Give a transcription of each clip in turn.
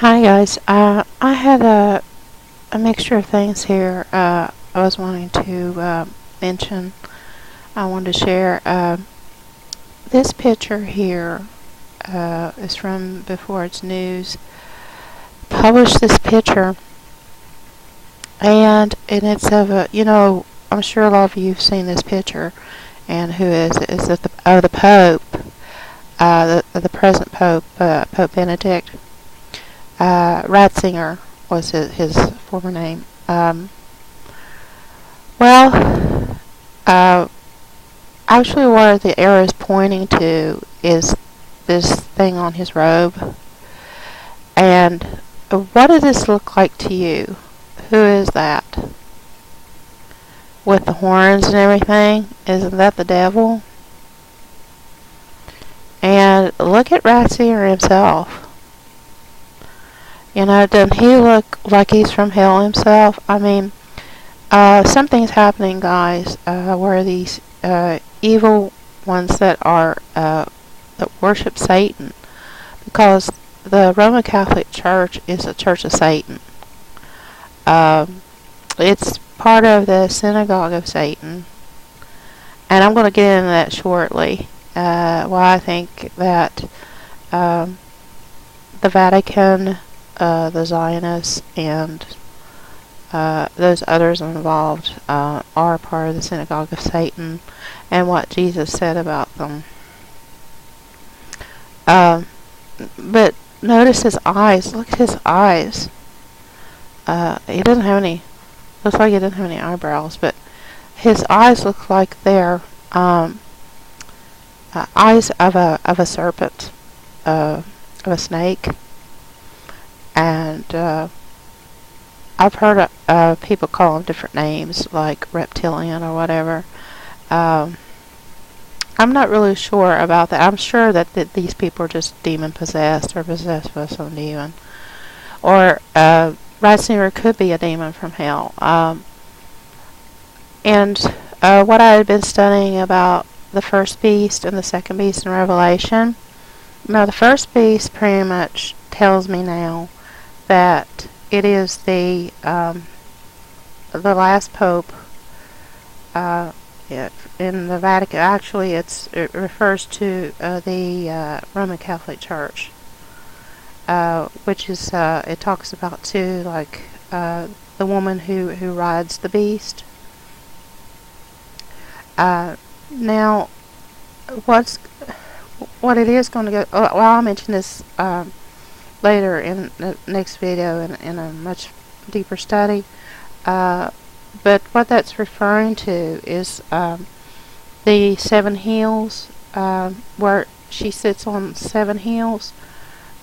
Hi guys. I had a mixture of things here. I was wanting to mention. I wanted to share. This picture here is from before it's news. Published this picture, and it's of a. I'm sure a lot of you've seen this picture. And who is it? Is it the Pope? The present Pope, Pope Benedict. Ratzinger was his former name. Well, actually what the arrow is pointing to is this thing on his robe. And what does this look like to you? Who is that? With the horns and everything? Isn't that the devil? And look at Ratzinger himself. Doesn't he look like he's from hell himself? I mean, something's happening, guys, where these evil ones that worship Satan, because the Roman Catholic Church is a church of Satan. It's part of the synagogue of Satan, and I'm going to get into that shortly. Why I think that the Vatican, the Zionists, and those others involved are part of the synagogue of Satan, and what Jesus said about them. But notice his eyes. Look at his eyes. He doesn't have any. Looks like he doesn't have any eyebrows, but his eyes look like they're eyes of a serpent, of a snake. And I've heard people call them different names, like reptilian or whatever. I'm not really sure about that. I'm sure that these people are just demon possessed or possessed by some demon. Or Ratzinger could be a demon from hell. And what I had been studying about the first beast and the second beast in Revelation. Now, the first beast pretty much tells me now that it is the last pope in the Vatican. Actually, it refers to the Roman Catholic Church, which is it talks about too, like the woman who rides the beast. Now, what it is going to go? Well, I'll mention this later in the next video in a much deeper study. But what that's referring to is the 7 hills, where she sits on 7 hills,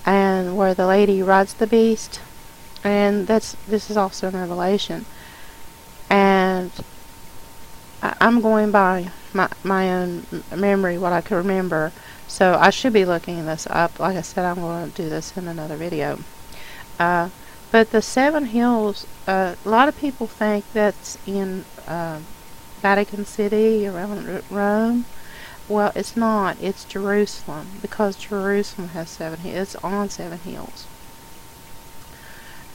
and where the lady rides the beast. And this is also in Revelation. And I'm going by my own memory, what I can remember. So I should be looking this up. Like I said, I'm going to do this in another video. But the 7 hills, a lot of people think that's in Vatican City, around Rome. Well, it's not. It's Jerusalem, because Jerusalem has 7 hills. It's on 7 hills.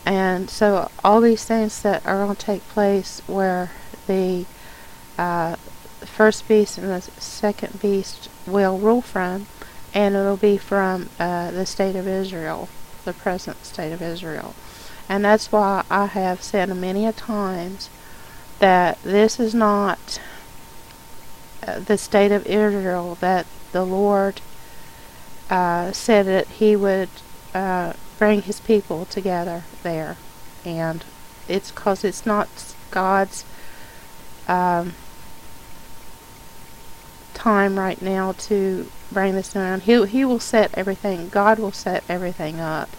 And so all these things that are going to take place where the first beast and the second beast will rule from, and it'll be from the state of Israel, the present state of Israel. And that's why I have said many a times that this is not the state of Israel that the Lord said that he would bring his people together there. And it's because it's not God's time right now to bring this around. He will set everything. God will set everything up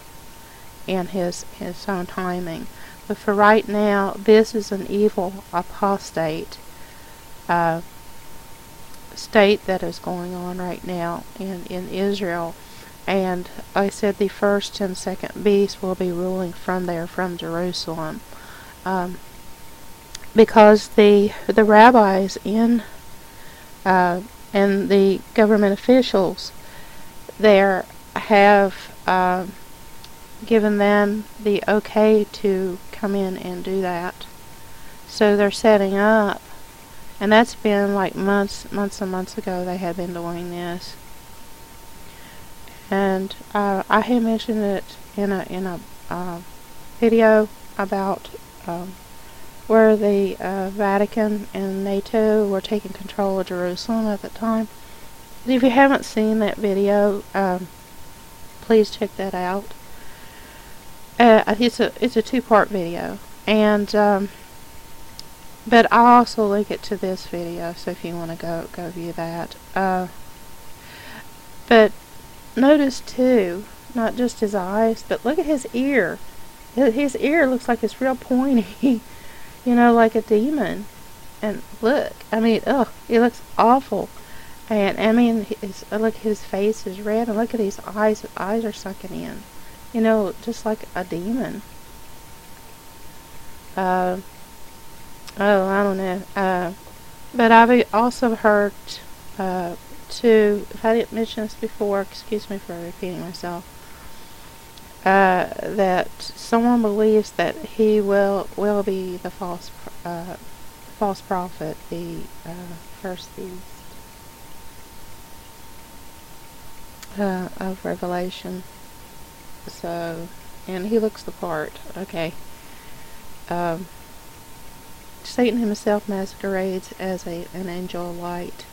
in his own timing. But for right now, this is an evil apostate state that is going on right now in Israel. And like I said, the first and second beast will be ruling from there, from Jerusalem. Because the rabbis and the government officials there have given them the okay to come in and do that. So they're setting up, and that's been like months and months ago they had been doing this. And I had mentioned it in a video about where the Vatican and NATO were taking control of Jerusalem at the time. If you haven't seen that video, please check that out. It's a two-part video, and but I'll also link it to this video, so if you want to go view that. But notice too, not just his eyes, but look at his ear. His ear looks like it's real pointy, you know, like a demon. And look, I mean, it looks awful. And I mean, look, his face is red, and look at his eyes. His eyes are sunken in, you know, just like a demon. Oh, I don't know. But I've also heard too, if I didn't mention this before, excuse me for repeating myself, that someone believes that he will be the false prophet, the first beast of Revelation. So, and he looks the part. Okay. Satan himself masquerades as an angel of light.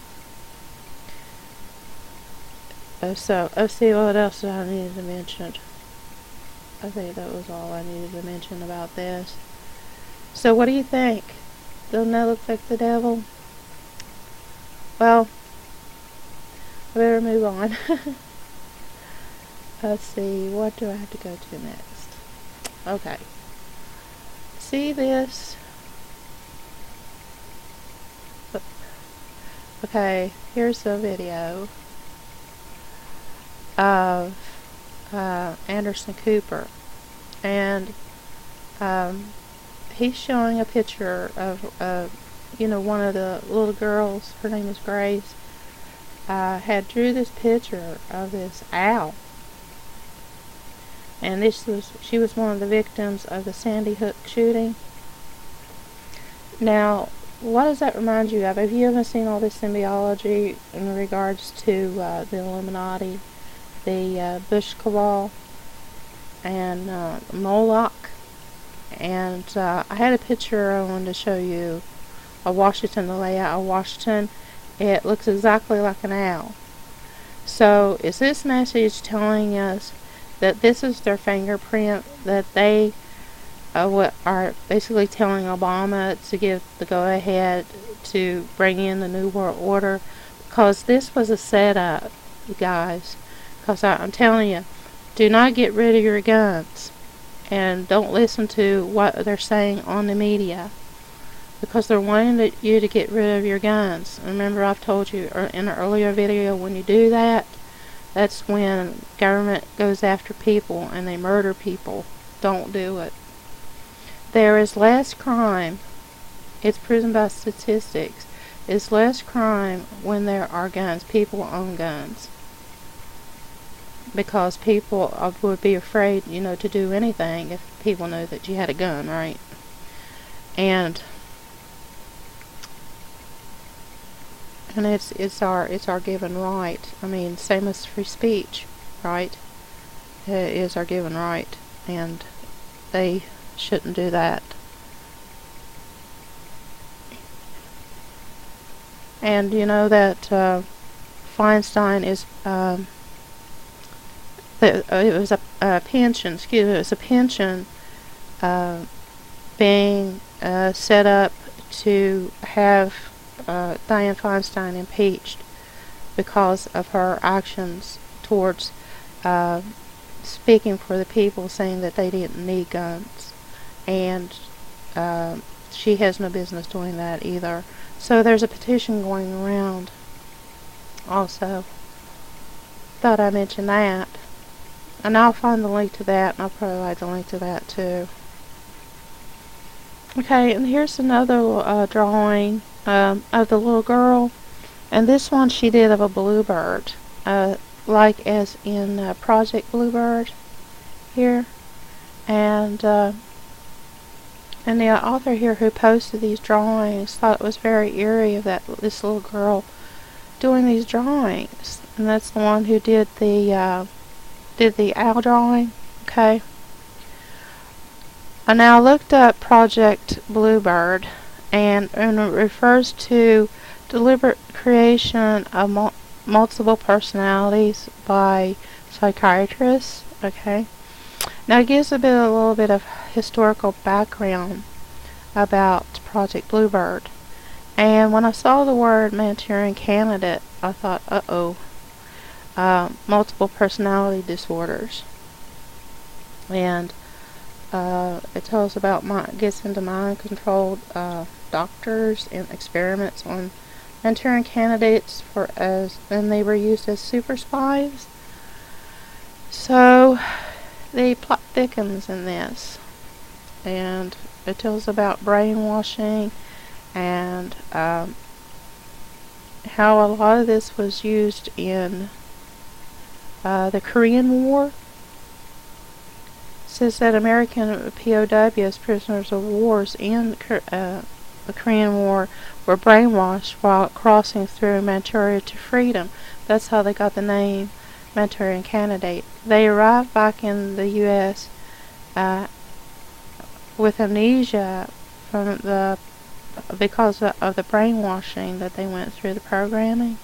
So, let's see what else did I needed to mention. I think that was all I needed to mention about this. So what do you think? Doesn't that look like the devil? Well, I better move on. Let's see, what do I have to go to next? Okay. See this? Okay, here's a video of Anderson Cooper, and he's showing a picture of you know, one of the little girls, her name is Grace, had drew this picture of this owl, and she was one of the victims of the Sandy Hook shooting. Now, what does that remind you of? Have you ever seen all this symbology in regards to the Illuminati, the Bush Cabal, and Moloch? And I had a picture I wanted to show you of Washington, the layout of Washington. It looks exactly like an owl. So is this message telling us that this is their fingerprint, that they are basically telling Obama to give the go-ahead to bring in the New World Order? Because this was a setup, you guys. Because I'm telling you, do not get rid of your guns. And don't listen to what they're saying on the media. Because they're wanting you to get rid of your guns. Remember, I've told you in an earlier video, when you do that, that's when government goes after people and they murder people. Don't do it. There is less crime, it's proven by statistics, it's less crime when there are guns. People own guns. Because people would be afraid, you know, to do anything if people knew that you had a gun, right? And it's our given right. I mean, same as free speech, right? It is our given right, and they shouldn't do that. And you know that Feinstein is it was a pension. Excuse me, it was a pension being set up to have Dianne Feinstein impeached because of her actions towards speaking for the people, saying that they didn't need guns, and she has no business doing that either. So there's a petition going around also. Thought I'd mention that. And I'll find the link to that, and I'll provide the link to that too. Okay, and here's another drawing of the little girl. And this one she did of a bluebird. Like as in Project Bluebird here. and the author here who posted these drawings thought it was very eerie of this little girl doing these drawings, and that's the one who did the owl drawing. Okay. I now looked up Project Bluebird, and it refers to deliberate creation of multiple personalities by psychiatrists. Okay. Now it gives a little bit of historical background about Project Bluebird. And when I saw the word Manchurian Candidate, I thought, uh-oh, multiple personality disorders. And it tells about gets into mind-controlled doctors and experiments on Manchurian candidates and they were used as super spies. So the plot thickens in this, and it tells about brainwashing and how a lot of this was used in the Korean War. It says that American POWs, prisoners of wars in the Korean War, were brainwashed while crossing through Manchuria to freedom. That's how they got the name Manchurian Candidate. They arrived back in the U.S. With amnesia because of the brainwashing that they went through, the programming,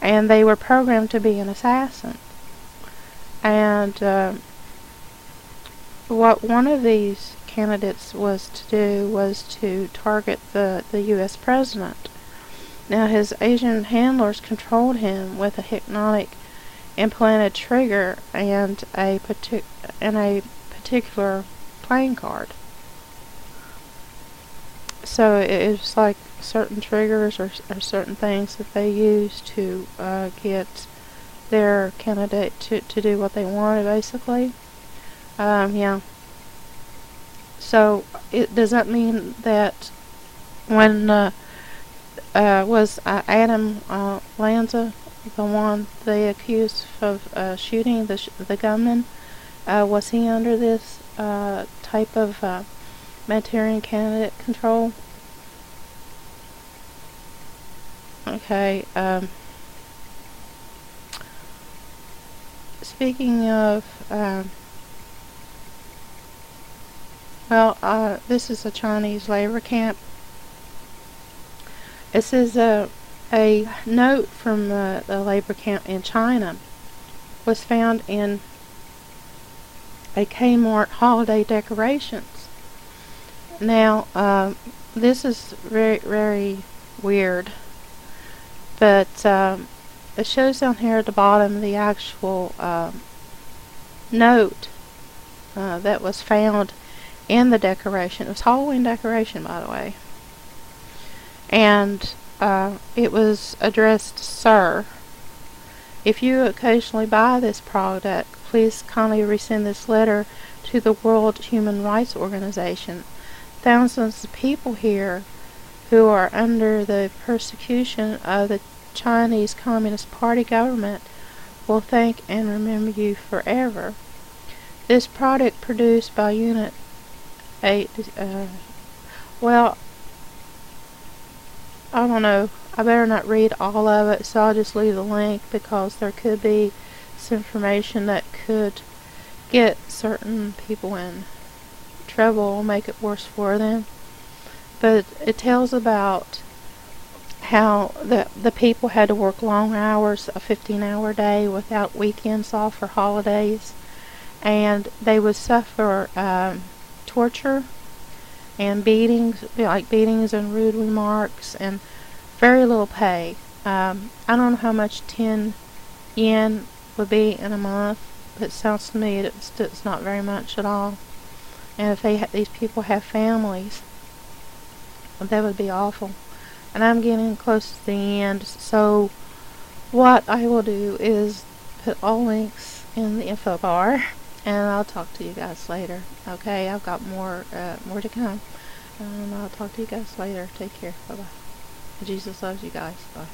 and they were programmed to be an assassin. And what one of these candidates was to do was to target the U.S. president. Now his Asian handlers controlled him with a hypnotic implanted trigger and a particular playing card. So it was like certain triggers or certain things that they used to get their candidate to do what they wanted, basically. Yeah. So does that mean that when was Adam Lanza the one they accused of shooting the gunman? Was he under this type of Manchurian Candidate control? Okay. Speaking of, this is a Chinese labor camp. This is a note from the labor camp in China. Was found in a Kmart holiday decorations. Now, this is very, very weird, but it shows down here at the bottom the actual note that was found in the decoration. It was Halloween decoration, by the way. And it was addressed, "Sir, if you occasionally buy this product, please kindly resend this letter to the World Human Rights Organization. Thousands of people here who are under the persecution of the Chinese Communist Party government will thank and remember you forever. This product produced by Unit 8, well, I don't know. I better not read all of it, so I'll just leave the link because there could be some information that could get certain people in trouble or make it worse for them. But it tells about how the people had to work long hours, a 15-hour day without weekends off or holidays, and they would suffer torture and beatings, like beatings and rude remarks, and very little pay. I don't know how much 10 yen would be in a month, but it sounds to me it's not very much at all. And if these people have families, that would be awful. And I'm getting close to the end, so what I will do is put all links in the info bar, and I'll talk to you guys later. Okay, I've got more to come, and I'll talk to you guys later. Take care. Bye bye. Jesus loves you guys. Bye.